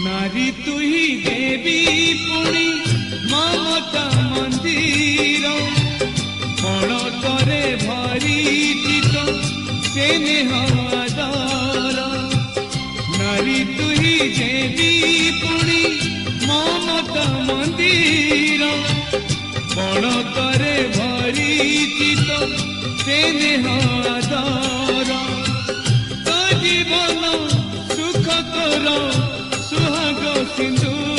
नारी तुही देवी पुणी ममता मंदिर कण करे भरी स्नेह आदर नारी तुही देवी पुणी ममता मंदिर कण करे भरी स्नेह आदर तो जीवन सुख कर सुहाग सिंधु